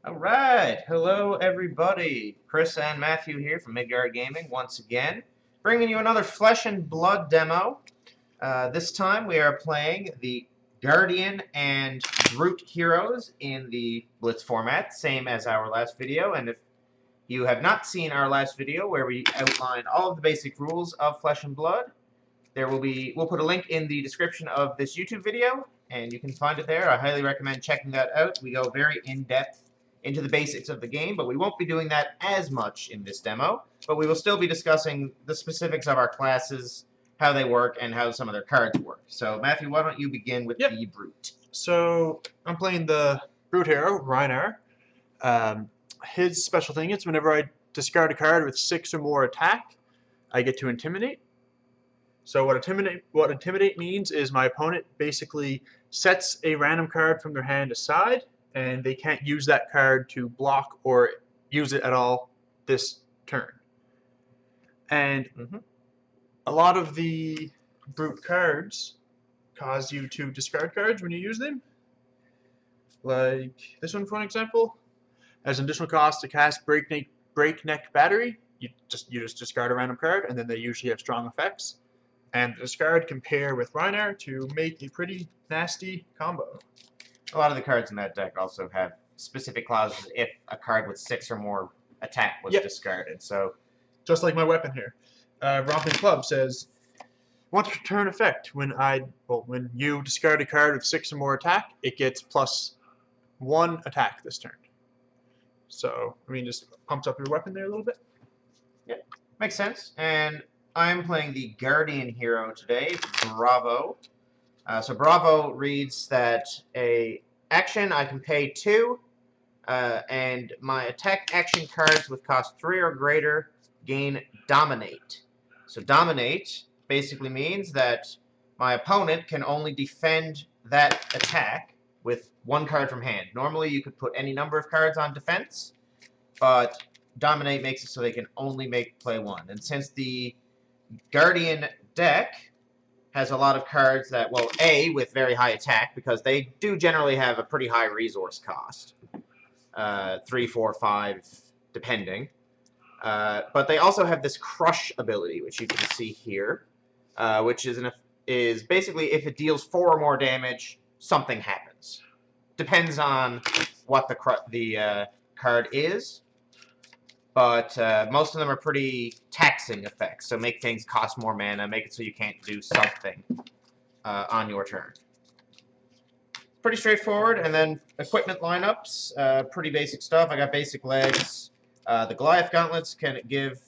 Alright, hello everybody. Chris and Matthew here from Midgard Gaming once again, bringing you another Flesh and Blood demo. This time we are playing the Guardian and Brute heroes in the Blitz format, same as our last video, and if you have not seen our last video where we outline all of the basic rules of Flesh and Blood, we'll put a link in the description of this YouTube video, and you can find it there. I highly recommend checking that out. We go very in-depth into the basics of the game, but we won't be doing that as much in this demo. But we will still be discussing the specifics of our classes, how they work, and how some of their cards work. So, Matthew, why don't you begin with the Brute? So, I'm playing the Brute hero, Rhinar. His special thing is whenever I discard a card with 6 or more attack, I get to Intimidate. So what Intimidate means is my opponent basically sets a random card from their hand aside, and they can't use that card to block or use it at all this turn. And a lot of the Brute cards cause you to discard cards when you use them. Like this one, for an example. As an additional cost to cast Breakneck Battery, you just discard a random card, and then they usually have strong effects. And the discard can pair with Rhinar to make a pretty nasty combo. A lot of the cards in that deck also have specific clauses if a card with 6 or more attack was discarded. So, just like my weapon here, Romping Club says, "Want to return effect when you discard a card with 6 or more attack, it gets +1 attack this turn." So, I mean, just pumps up your weapon there a little bit. Yeah, makes sense. And I'm playing the Guardian hero today, Bravo. So Bravo reads that a action I can pay 2, and my attack action cards with cost 3 or greater gain Dominate. So Dominate basically means that my opponent can only defend that attack with 1 card from hand. Normally you could put any number of cards on defense, but Dominate makes it so they can only play 1. And since the Guardian deck has a lot of cards that, well, A, with very high attack, because they do generally have a pretty high resource cost. 3, 4, 5, depending. But they also have this Crush ability, which you can see here, which is basically if it deals 4 or more damage, something happens. Depends on what the card is. But most of them are pretty taxing effects, so make things cost more mana, make it so you can't do something on your turn. Pretty straightforward, and then equipment lineups, pretty basic stuff. I got basic legs. The Goliath Gauntlets can give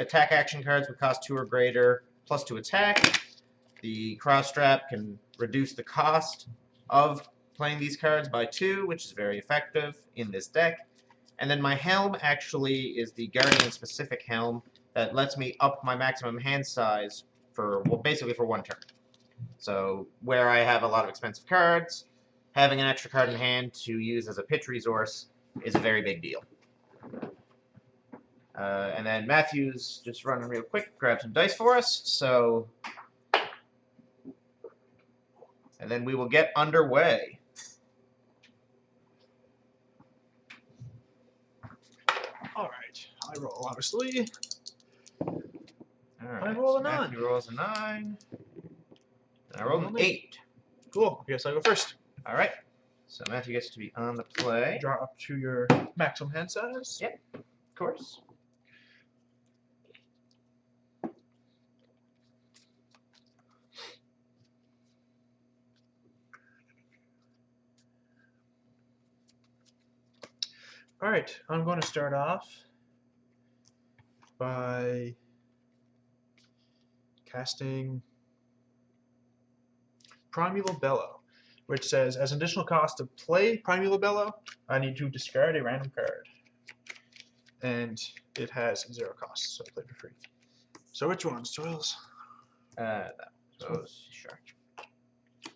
attack action cards with cost 2 or greater, +2 attack. The Cross Strap can reduce the cost of playing these cards by 2, which is very effective in this deck. And then my helm actually is the Guardian-specific helm that lets me up my maximum hand size for, well, basically for 1 turn. So where I have a lot of expensive cards, having an extra card in hand to use as a pitch resource is a very big deal. And then Matthew's just running real quick, grab some dice for us. So, and then we will get underway. Alright, I roll, obviously. Alright, I roll a 9. Matthew rolls a 9. And I rolled an 8. Cool, I guess I go first. Alright, so Matthew gets to be on the play. Draw up to your maximum hand size. Yep, of course. Alright, I'm going to start off by casting Primeval Bellow, which says, as an additional cost to play Primeval Bellow, I need to discard a random card. And it has 0 cost, so I play for free. So which one, Soils? Sure.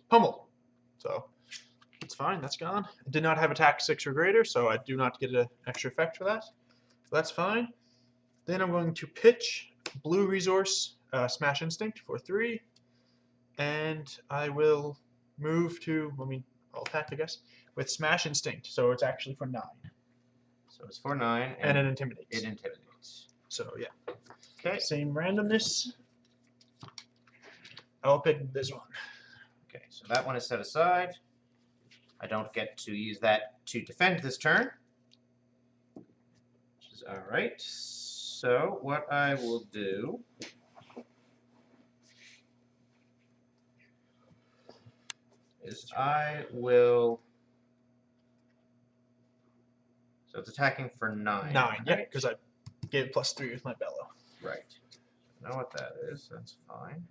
Pummel. So it's fine, that's gone. It did not have attack 6 or greater, so I do not get an extra effect for that. So that's fine. Then I'm going to pitch blue resource, Smash Instinct for 3. And I will move to, I'll attack, I guess, with Smash Instinct. So it's actually for 9. So it's 4/9, and it intimidates. It intimidates. So yeah. Okay. Same randomness. I'll pick this one. Okay, so that one is set aside. I don't get to use that to defend this turn. Which is alright. So what I will do is I will. So it's attacking for 9. 9, yeah, because I gave it +3 with my bellow. Right. I know what that is. That's fine.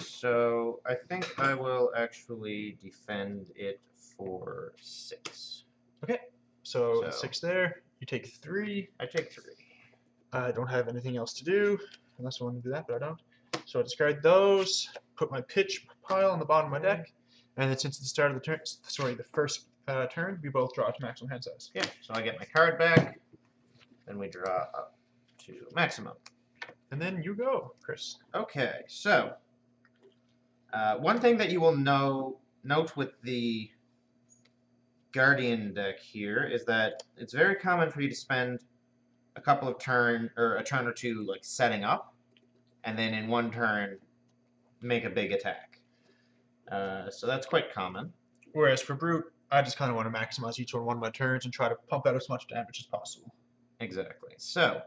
So I think I will actually defend it for 6. Okay, so 6 there. You take 3. I take 3. I don't have anything else to do, unless I want to do that, but I don't. So I discard those, put my pitch pile on the bottom of my deck, and then since it's the start of the turn, sorry, the first turn, we both draw to maximum hand size. Yeah, so I get my card back, then we draw up to maximum. And then you go, Chris. Okay, so one thing that you will note with the Guardian deck here is that it's very common for you to spend a couple of a turn or two like setting up, and then in one turn make a big attack. So that's quite common. Whereas for Brute, I just kind of want to maximize each one of my turns and try to pump out as much damage as possible. Exactly. So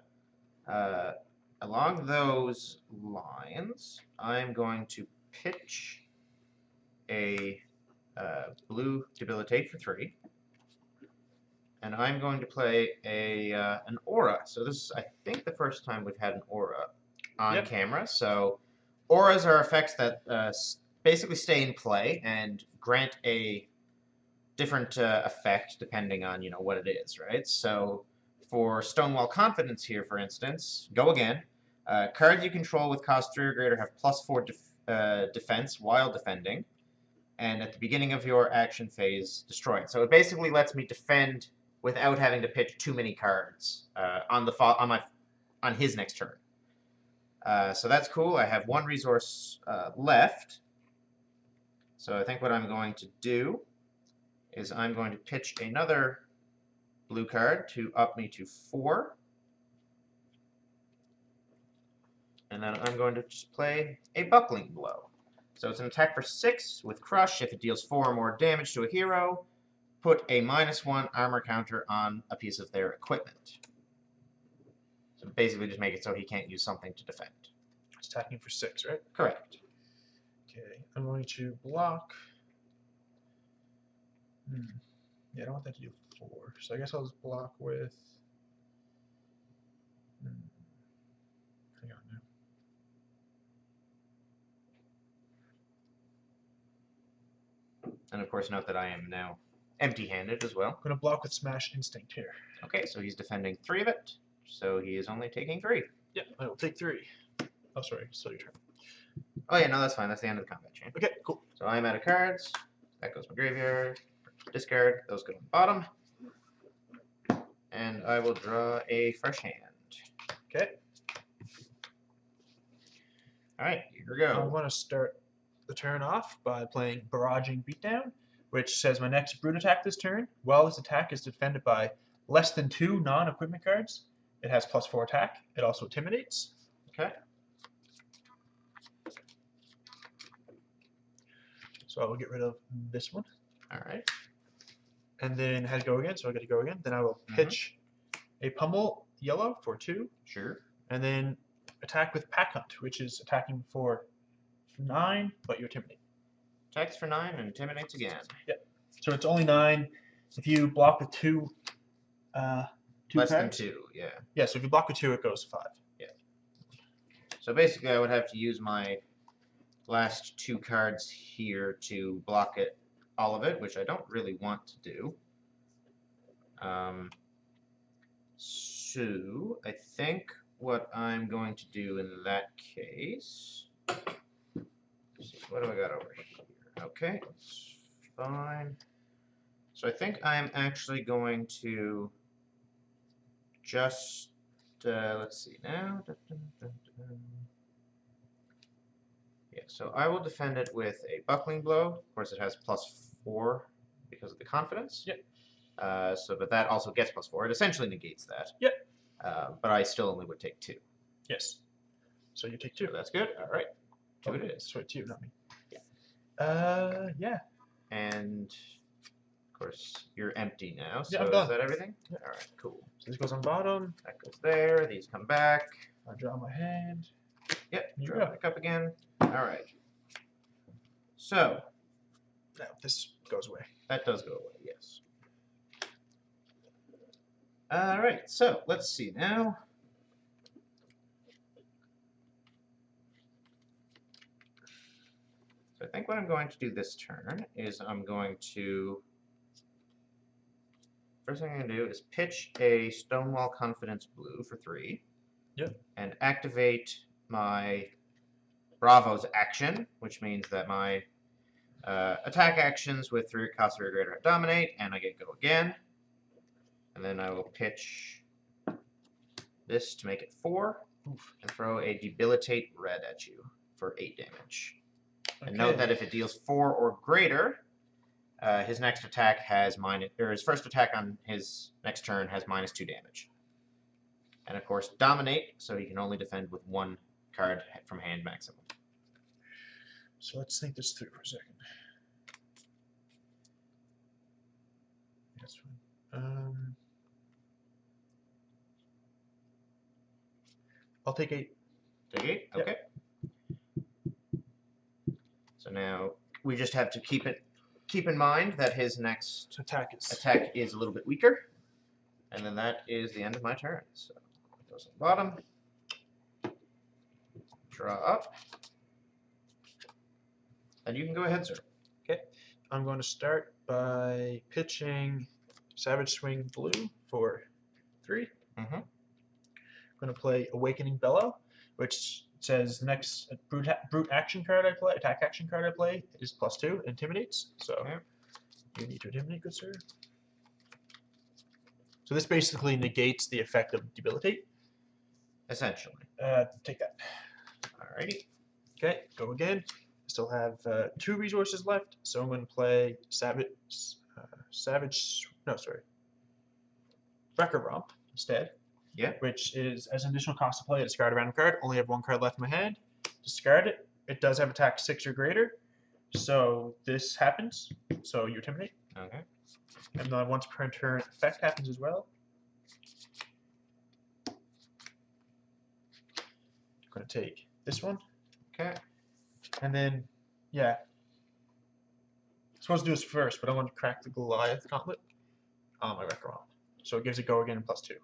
along those lines, I'm going to pitch a blue Debilitate for 3. And I'm going to play an aura. So this is, I think, the first time we've had an aura on camera. So auras are effects that basically stay in play and grant a different effect depending on what it is, right? So for Stonewall Confidence here, for instance, go again. Cards you control with cost 3 or greater have +4 defense while defending, and at the beginning of your action phase, destroy it. So it basically lets me defend without having to pitch too many cards on his next turn. So that's cool. I have 1 resource left. So I think what I'm going to do is I'm going to pitch another blue card to up me to 4. And then I'm going to just play a Buckling Blow. So it's an attack for 6 with Crush. If it deals 4 or more damage to a hero, put a -1 armor counter on a piece of their equipment. So basically just make it so he can't use something to defend. It's attacking for 6, right? Correct. Okay, I'm going to block. Yeah, I don't want that to do 4. So I guess I'll just block with. Hang on now. And of course, note that I am now empty-handed as well. I'm going to block with Smash Instinct here. Okay, so he's defending 3 of it. So he is only taking 3. Yep, I will take 3. Oh, sorry, still your turn. Oh yeah, no, that's fine. That's the end of the combat chain. Okay, cool. So I'm out of cards. That goes my graveyard. Discard. Those go on the bottom. And I will draw a fresh hand. Okay. All right, here we go. I want to start the turn off by playing Barraging Beatdown, which says my next Brute attack this turn, while this attack is defended by less than 2 non-equipment cards, it has +4 attack. It also intimidates. Okay. So I will get rid of this one. All right. And then had to go again, so I get to go again. Then I will pitch a Pummel Yellow for 2. Sure. And then attack with Pack Hunt, which is attacking for 9, but you intimidate. Attacks for 9 and intimidates again. Yep. So it's only 9. If you block with 2 Less than cards. 2, yeah. Yeah, so if you block with 2, it goes to 5. Yeah. So basically, I would have to use my last 2 cards here to block it, all of it, which I don't really want to do. So I think what I'm going to do in that case. What do I got over here? Okay, that's fine. So I think I'm actually going to just let's see now. Yeah, so I will defend it with a Buckling Blow. Of course, it has +4 because of the confidence. Yep. But that also gets +4. It essentially negates that. Yep. But I still only would take 2. Yes. So you take 2. So that's good. All right. 2 Oh, it is. Sorry, 2, not me. Yeah. Yeah. And of course you're empty now. So Yeah, I'm done. is that everything? Yeah. All right. Cool. So this goes on bottom. That goes there. These come back. I draw my hand. Yep. You Draw go. back up again. All right. So Now this goes away. that does go away. Yes. All right. So let's see now. So I think what I'm going to do this turn is I'm going to. First thing I'm going to do is pitch a Stonewall Confidence Blue for 3. Yep. And activate my Bravo's action, which means that my attack actions with 3 cost 3 or greater dominate, and I get go again. And then I will pitch this to make it 4, Oof. and throw a Debilitate Red at you for 8 damage. Okay. And note that if it deals 4 or greater, his next attack has his first attack on his next turn has -2 damage. And of course, dominate, so he can only defend with 1 card from hand maximum. So let's think this through for a second. That's fine. I'll take 8. Take 8? Yep. Okay. So now we just have to keep in mind that his next Attack is a little bit weaker. And then that is the end of my turn. So it goes on the bottom. Draw up. And you can go ahead, sir. Okay. I'm going to start by pitching Savage Swing Blue for 3. Mm-hmm. I'm going to play Awakening Bellow, which says the next brute action card I play, attack action card I play is +2, intimidates. So Okay. You need to intimidate, good sir. So this basically negates the effect of debilitate. Essentially. Take that. Alrighty. Okay, go again. I still have 2 resources left, so I'm going to play Wrecker Romp instead. Yeah. Which is, as an additional cost to play, I discard a random card. Only have 1 card left in my hand. Discard it. It does have attack 6 or greater. So this happens. So you intimidate. Okay. And then once per turn effect happens as well. I'm going to take this one. Okay. And then, yeah. I'm supposed to do this first, but I want to crack the Goliath gauntlet on my Wrecker Romp. So it gives it go again and +2.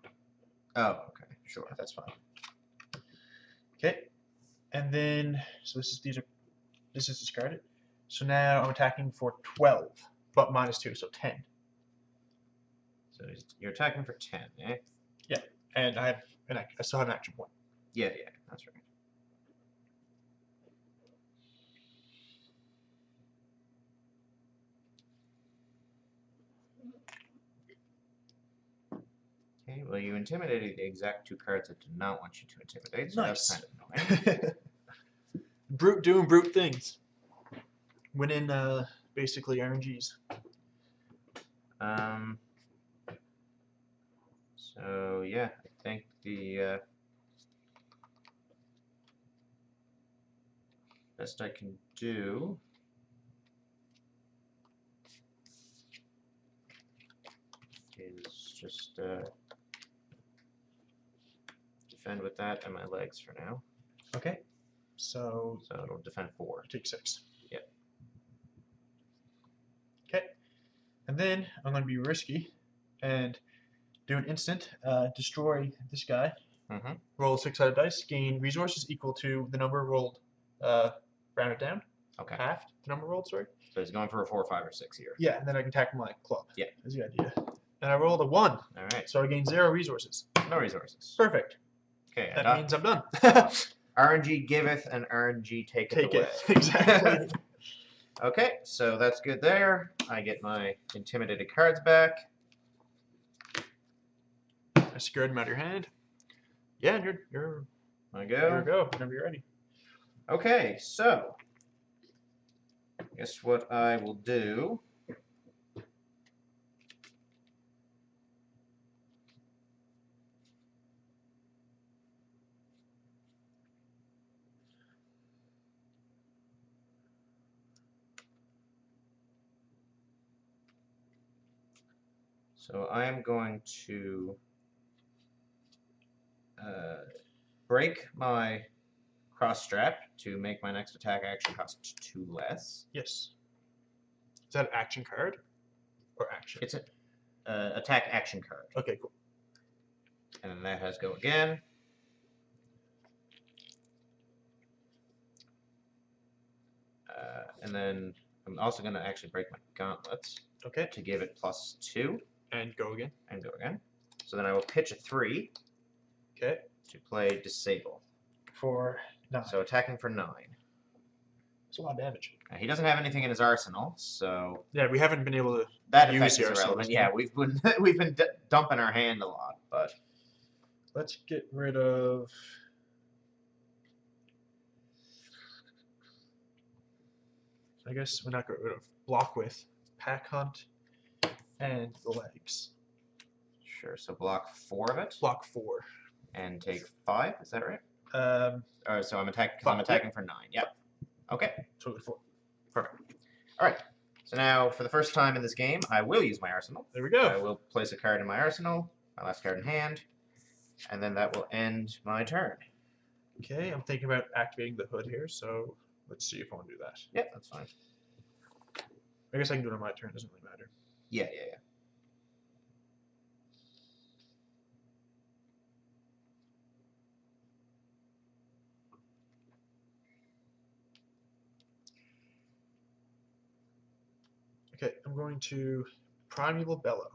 Oh, okay. Sure. That's fine. Okay. And then, so this is discarded. So now I'm attacking for 12, but -2, so 10. So you're attacking for 10, eh? Yeah. And I still have an action point. Yeah, that's right. Okay, well, you intimidated the exact 2 cards I did not want you to intimidate, so Nice. that's kind of annoying. Brute doing brute things. Winning basically RNGs. So yeah, I think the best I can do is just defend with that and my legs for now. Okay. So it'll defend 4. take 6. Yep. Okay. And then I'm going to be risky and do an instant, destroy this guy. Mm-hmm. Roll 6-sided dice, gain resources equal to the number rolled, round it down. Okay. Half the number rolled, sorry. So he's going for a 4, 5, or 6 here. Yeah, and then I can attack my club. Yeah. That's the idea. And I rolled a 1. All right. So I gain 0 resources. No resources. Perfect. Okay. That means I'm done. RNG giveth and RNG taketh Take away. it. Exactly. Okay, so that's good there. I get my intimidated cards back. I scared him out of your hand. Yeah, you're I Here we go. go. Whenever you're ready. Okay, so guess what I will do So I am going to break my cross strap to make my next attack action cost 2 less. Yes. Is that an action card or action? It's an attack action card. Okay, cool. And then that has go again. And then I'm also going to actually break my gauntlets. Okay. To give it +2. And go again. And go again. So then I will pitch a 3. Okay. To play disable. For 9. So attacking for 9. That's a lot of damage. He doesn't have anything in his arsenal, so yeah, we haven't been able to that use effect the is arsenal irrelevant. this Yeah, time. we've been dumping our hand a lot, but let's get rid of. I guess we're not get rid of block with pack hunt and the legs. sure. So block 4 of it Block 4 and take 5. Is that right? So I'm Five, attacking for 9. Yep. Okay. So 4. Perfect. All right. So now, for the first time in this game, I will use my arsenal. There we go. I will place a card in my arsenal, my last card in hand, and then that will end my turn. Okay, I'm thinking about activating the hood here, so let's see if I want to do that. Yep, that's fine. I guess I can do it on my turn. Doesn't really matter. Yeah. Okay, I'm going to Primeval Bellow,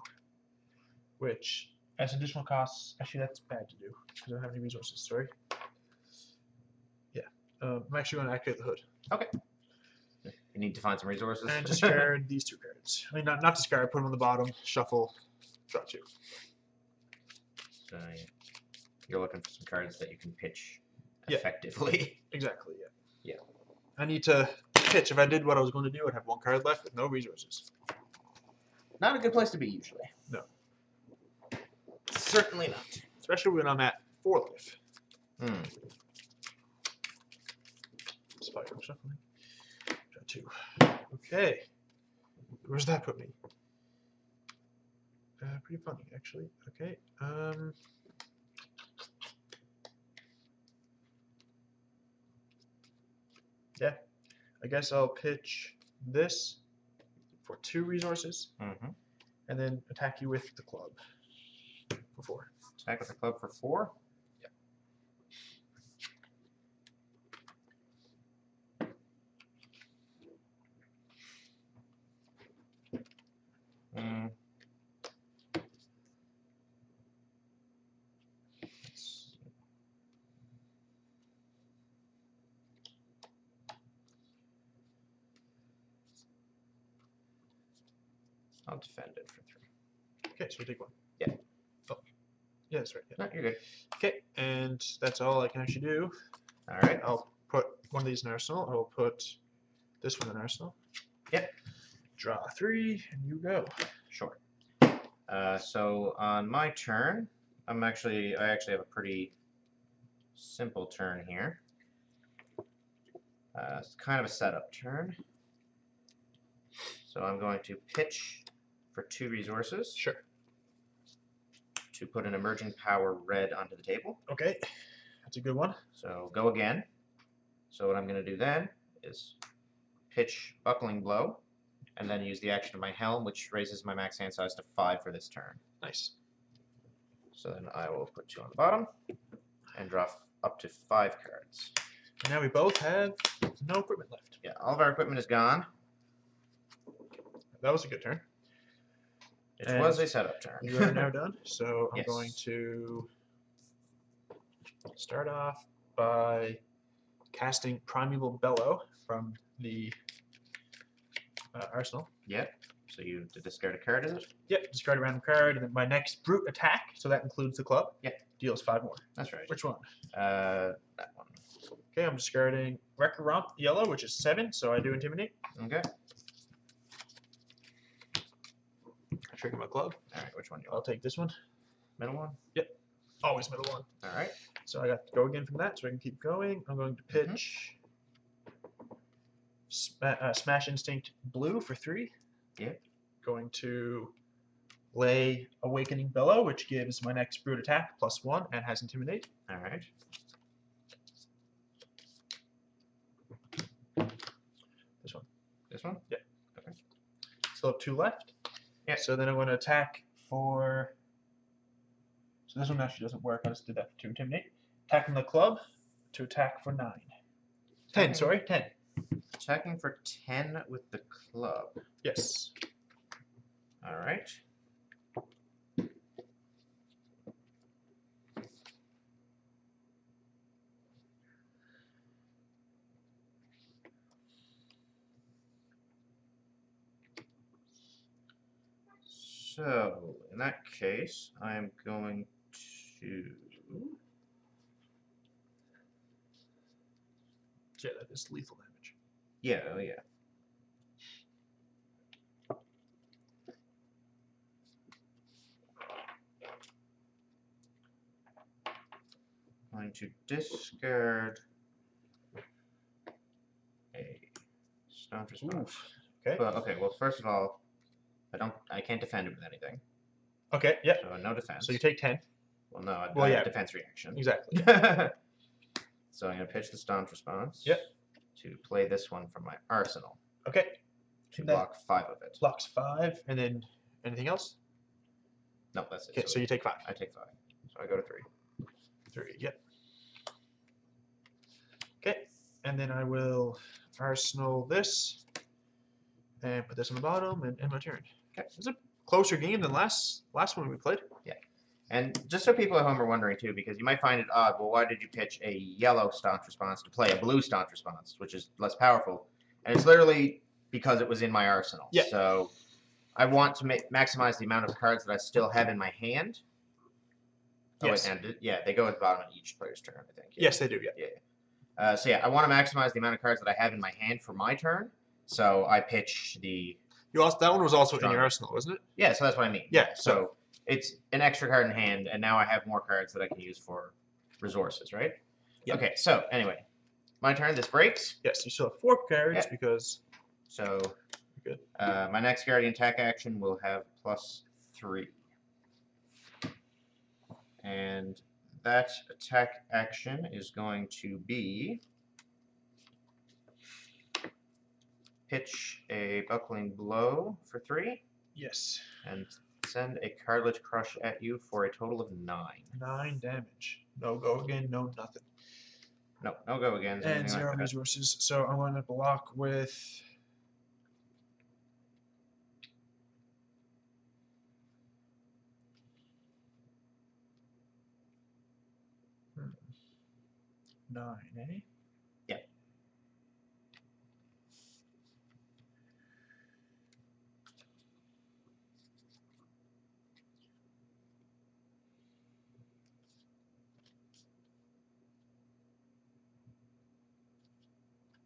which as additional costs. Actually, that's bad to do because I don't have any resources. Sorry. Yeah, I'm actually going to activate the hood. Okay. You need to find some resources. And discard these 2 cards. I mean, not discard. Put them on the bottom. Shuffle. Draw 2. So you're looking for some cards that you can pitch Yeah. effectively. Exactly. Yeah. Yeah. I need to pitch. If I did what I was going to do, I'd have 1 card left with no resources. Not a good place to be usually. No. Certainly not. Especially when I'm at 4 life. Spiral shuffling. Draw 2. Okay. Where's that put me? Pretty funny, actually. Okay. Yeah. I guess I'll pitch this for 2 resources, and then attack you with the club for 4. Attack with the club for 4? Yeah. I'll defend it for 3. Okay, so we take 1. Yeah. Oh. Yeah, that's right. Yeah. No, you're good. Okay, and that's all I can actually do. All right. I'll put one of these in arsenal. I will put this one in arsenal. Yep. Draw 3, and you go. Sure. So on my turn, I actually have a pretty simple turn here. It's kind of a setup turn. So I'm going to pitch for 2 resources. Sure. To put an emerging power red onto the table. Okay, that's a good one. So go again. So what I'm going to do then is pitch Buckling Blow, and then use the action of my Helm, which raises my max hand size to 5 for this turn. Nice. So then I will put 2 on the bottom, and draw up to 5 cards. Now we both have no equipment left. Yeah, all of our equipment is gone. That was a good turn. It was a setup turn. You are now done. So I'm Yes. going to start off by casting Primeval Bellow from the arsenal. Yep. So you to discard a card, is it? Yep, discard a random card, and then my next brute attack, so that includes the club, deals 5 more. That's right. Which one? That one. Okay, I'm discarding Wrecker Romp Yellow, which is 7, so I do Intimidate. Okay. I trigger my club. All right. Which one do you I'll want? take this one. Middle one. Always middle one. All right. So I got to go again from that, so I can keep going. I'm going to pitch Smash Instinct Blue for 3. Yep. Going to lay Awakening Bellow, which gives my next brute attack +1 and has Intimidate. All right. This one. This one? Yeah. Okay. Still have 2 left. Yeah. So then I'm going to attack for. So this one actually doesn't work. I just did that to Intimidate. Attacking the club to attack for 9. 10, sorry, 10. Attacking for 10 with the club. Yes. All right. So, in that case, I'm going to... Yeah, that is lethal damage. Yeah, oh yeah. Going to discard a staunch response. Okay. Well, okay, well, first of all, I can't defend it with anything. Okay, yeah. So no defense. So you take 10. Well, no, I Well, have yeah. a defense reaction. Exactly. So I'm going to pitch the staunch response. Yep. To play this one from my arsenal. Okay. To block 5 of it. Blocks 5, and then anything else? No, that's it. Okay, so you take 5. I take 5. So I go to 3. 3, yep. Okay, and then I will arsenal this and put this on the bottom and end my turn. Okay. It's a closer game than last one we played. Yeah. And just so people at home are wondering too, because you might find it odd, well, why did you pitch a yellow staunch response to play a blue staunch response, which is less powerful? And it's literally because it was in my arsenal. Yeah. So I want to maximize the amount of cards that I still have in my hand. Oh, Yes. wait, and yeah, they go at the bottom of each player's turn, I think. Yeah. Yes, they do, yeah. Yeah. So yeah, I want to maximize the amount of cards that I have in my hand for my turn. So I pitch the... That one was also in Strong. your arsenal, wasn't it? Yeah, so that's what I mean. Yeah, So it's an extra card in hand, and now I have more cards that I can use for resources, right? Yep. Okay, so anyway, my turn. This breaks. Yes, you still have 4 cards Yeah. because... So Good. My next Guardian attack action will have +3. And that attack action is going to be pitch a Buckling Blow for 3 Yes. and send a Cartilage Crush at you for a total of 9. 9 damage. No go again, no nothing. No, no go again. And 0 resources. So I'm going to block with... 9, eh? Yeah.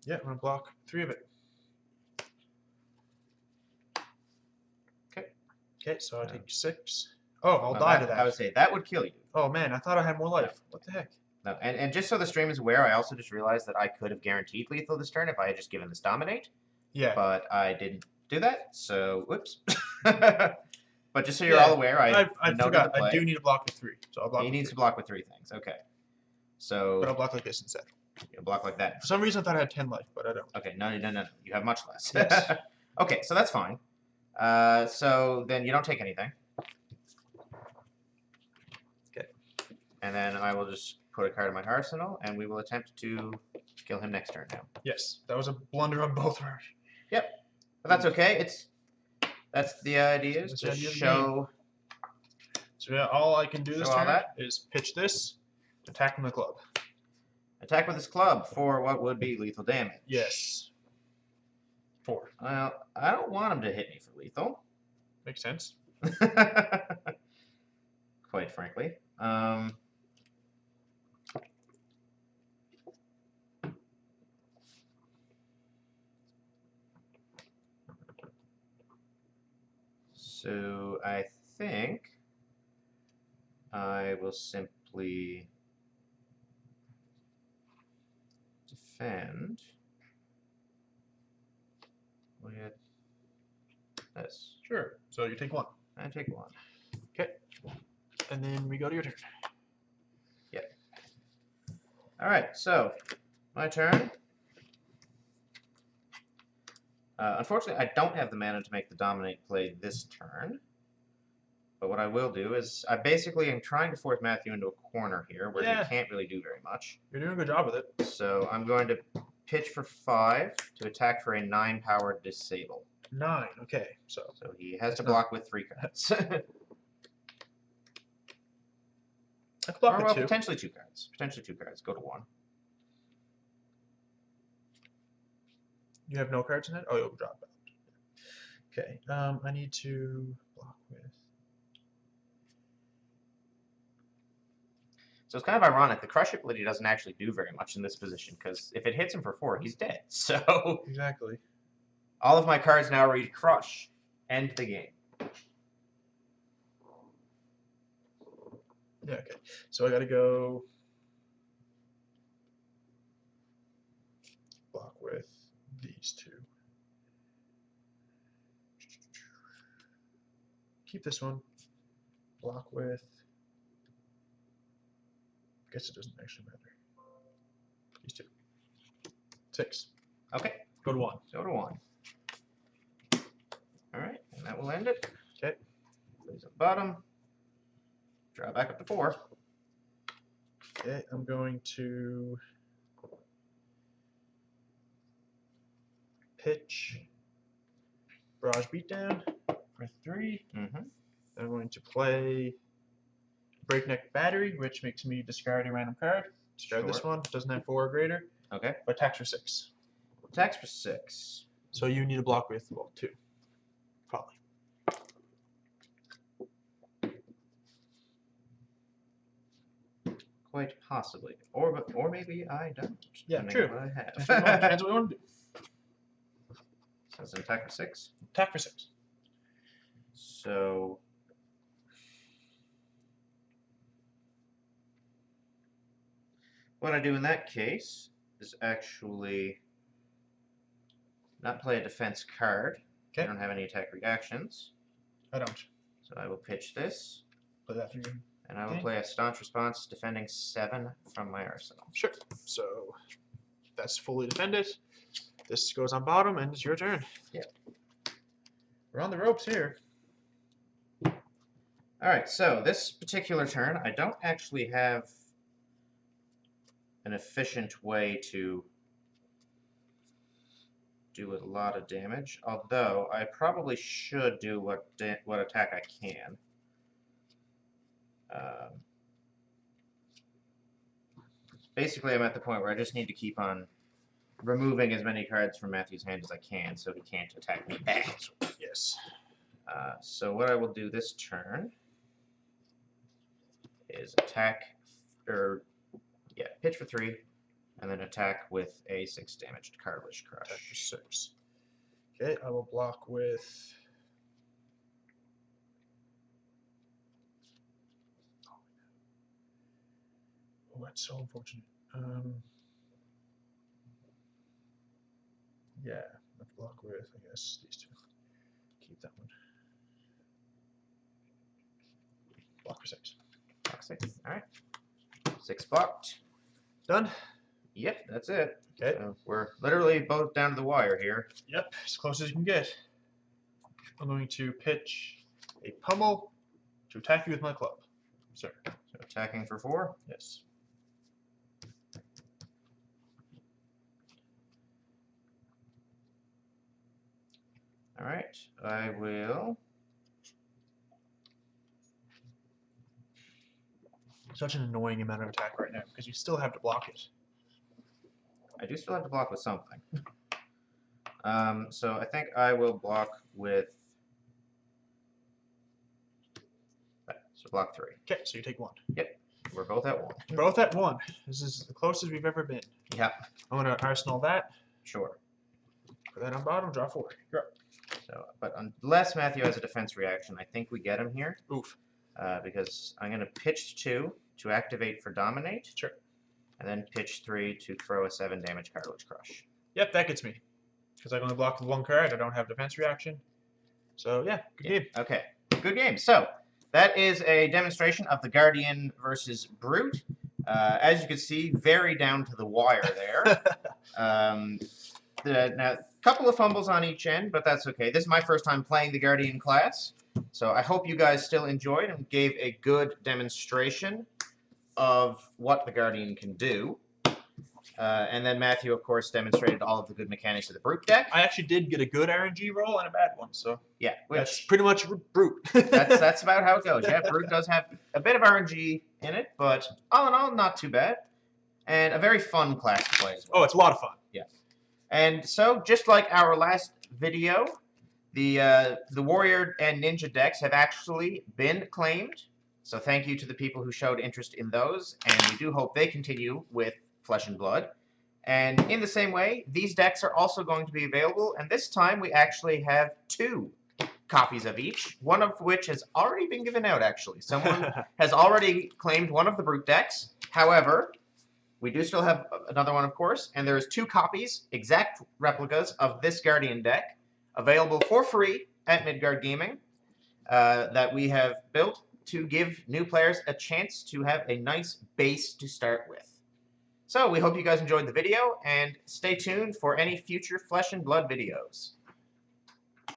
Yeah, I'm going to block 3 of it. Okay. Okay, so I take 6. Oh, I'll die to that. I would say that would kill you. Oh man, I thought I had more life. What the heck? No, and just so the stream is aware, I also just realized that I could have guaranteed lethal this turn if I had just given this Dominate. Yeah. But I didn't do that, so whoops. But just so you're all aware, I forgot. I do need to block with 3. So I'll block He with needs 3. to block with 3 things. Okay. So But I'll block like this instead. you'll block like that. For some reason I thought I had 10 life, but I don't. Okay, no. You have much less. Yes. Okay, so that's fine. So then you don't take anything. Okay. And then I will just put a card in my arsenal, and we will attempt to kill him next turn now. Yes, that was a blunder on both ours. Yep. But that's okay. That's the idea, is That's to the idea of the show... So yeah, all I can do this Show all turn that? is pitch this, attack from the club. Attack with his club for what would be lethal damage. Yes. 4. Well, I don't want him to hit me for lethal. Makes sense. Quite frankly. So I think I will simply defend with this. Sure. So you take 1. I take 1. Okay. And then we go to your turn. Yep. All right, so my turn. Unfortunately, I don't have the mana to make the Dominate play this turn. But what I will do is, I basically am trying to force Matthew into a corner here where he can't really do very much. You're doing a good job with it. So I'm going to pitch for 5 to attack for a 9-power disable. 9, okay. So he has to block with 3 cards. I could block or with 2. potentially 2 cards. Potentially 2 cards. Go to 1. You have no cards in it? Oh, you'll drop it. Okay. I need to block with. So it's kind of ironic. The Crush ability doesn't actually do very much in this position, because if it hits him for 4, he's dead. So Exactly. all of my cards now read Crush. End the game. Yeah, okay. So I gotta go block with these 2. Keep this one. Block with. I guess it doesn't actually matter. These 2. 6. Okay. Go to 1. Go to 1. All right, and that will end it. Okay. Place at the bottom. Draw back up to 4. Okay, I'm going to pitch Barrage Beatdown for 3. Mm-hmm. I'm going to play Breakneck Battery, which makes me discard a random card. Discard this one. Doesn't have 4 or greater. Okay. But attacks for 6. Attacks for 6. So you need to block with, well, 2. Probably. Quite possibly. Or maybe I don't. Yeah, depending true. on what I have. Depends what you want to do. So it's an attack for 6. Attack for 6. So what I do in that case is actually not play a defense card. Okay. I don't have any attack reactions. I don't. So I will pitch this. Play that for you. And I will play a Staunch Response, defending 7 from my arsenal. Sure. So that's fully defended. This goes on bottom, and it's your turn. Yeah. We're on the ropes here. Alright, so this particular turn, I don't actually have an efficient way to do a lot of damage, although I probably should do what attack I can. Basically, I'm at the point where I just need to keep on removing as many cards from Matthew's hand as I can so he can't attack me back. Yes. So what I will do this turn is pitch for 3, and then attack with a 6 damaged Cartilage Crush. Attack for 6. Okay, I will block with. Oh, that's so unfortunate. Yeah, I'll block with, I guess, these 2. Keep that one. Block for 6. Block 6. Alright. 6 blocked. Done? Yep, that's it. Okay. So we're literally both down to the wire here. Yep, as close as you can get. I'm going to pitch a pummel to attack you with my club. Sir. So attacking for 4. Yes. Alright, I will. Such an annoying amount of attack right now because you still have to block it. I do still have to block with something. So I think I will block with that. So block 3. Okay, so you take 1. Yep, we're both at 1. Both at 1. This is the closest we've ever been. Yep. I'm going to arsenal that. Sure. Put that on bottom, draw 4. You're up. So, but unless Matthew has a defense reaction, I think we get him here. Oof. Because I'm going to pitch 2 to activate for Dominate. Sure. And then pitch 3 to throw a 7 damage Cartilage Crush. Yep, that gets me. Because I can only block with 1 card. I don't have defense reaction. So, yeah, good game. Okay. Good game. So, that is a demonstration of the Guardian versus Brute. As you can see, very down to the wire there. Now, a couple of fumbles on each end, but that's okay. This is my first time playing the Guardian class, so I hope you guys still enjoyed and gave a good demonstration of what the Guardian can do. And then Matthew, of course, demonstrated all of the good mechanics of the Brute deck. I actually did get a good RNG roll and a bad one, so Yeah, that's pretty much Brute. that's about how it goes. Yeah, Brute does have a bit of RNG in it, but all in all, not too bad. And a very fun class to play as well. Oh, it's a lot of fun. Yeah. And so, just like our last video, the Warrior and Ninja decks have actually been claimed. So thank you to the people who showed interest in those, and we do hope they continue with Flesh and Blood. And in the same way, these decks are also going to be available, and this time we actually have 2 copies of each, one of which has already been given out, actually. Someone has already claimed one of the Brute decks. However, we do still have another one, of course, and there's 2 copies, exact replicas of this Guardian deck, available for free at Midgard Gaming, that we have built to give new players a chance to have a nice base to start with. So we hope you guys enjoyed the video, and stay tuned for any future Flesh and Blood videos.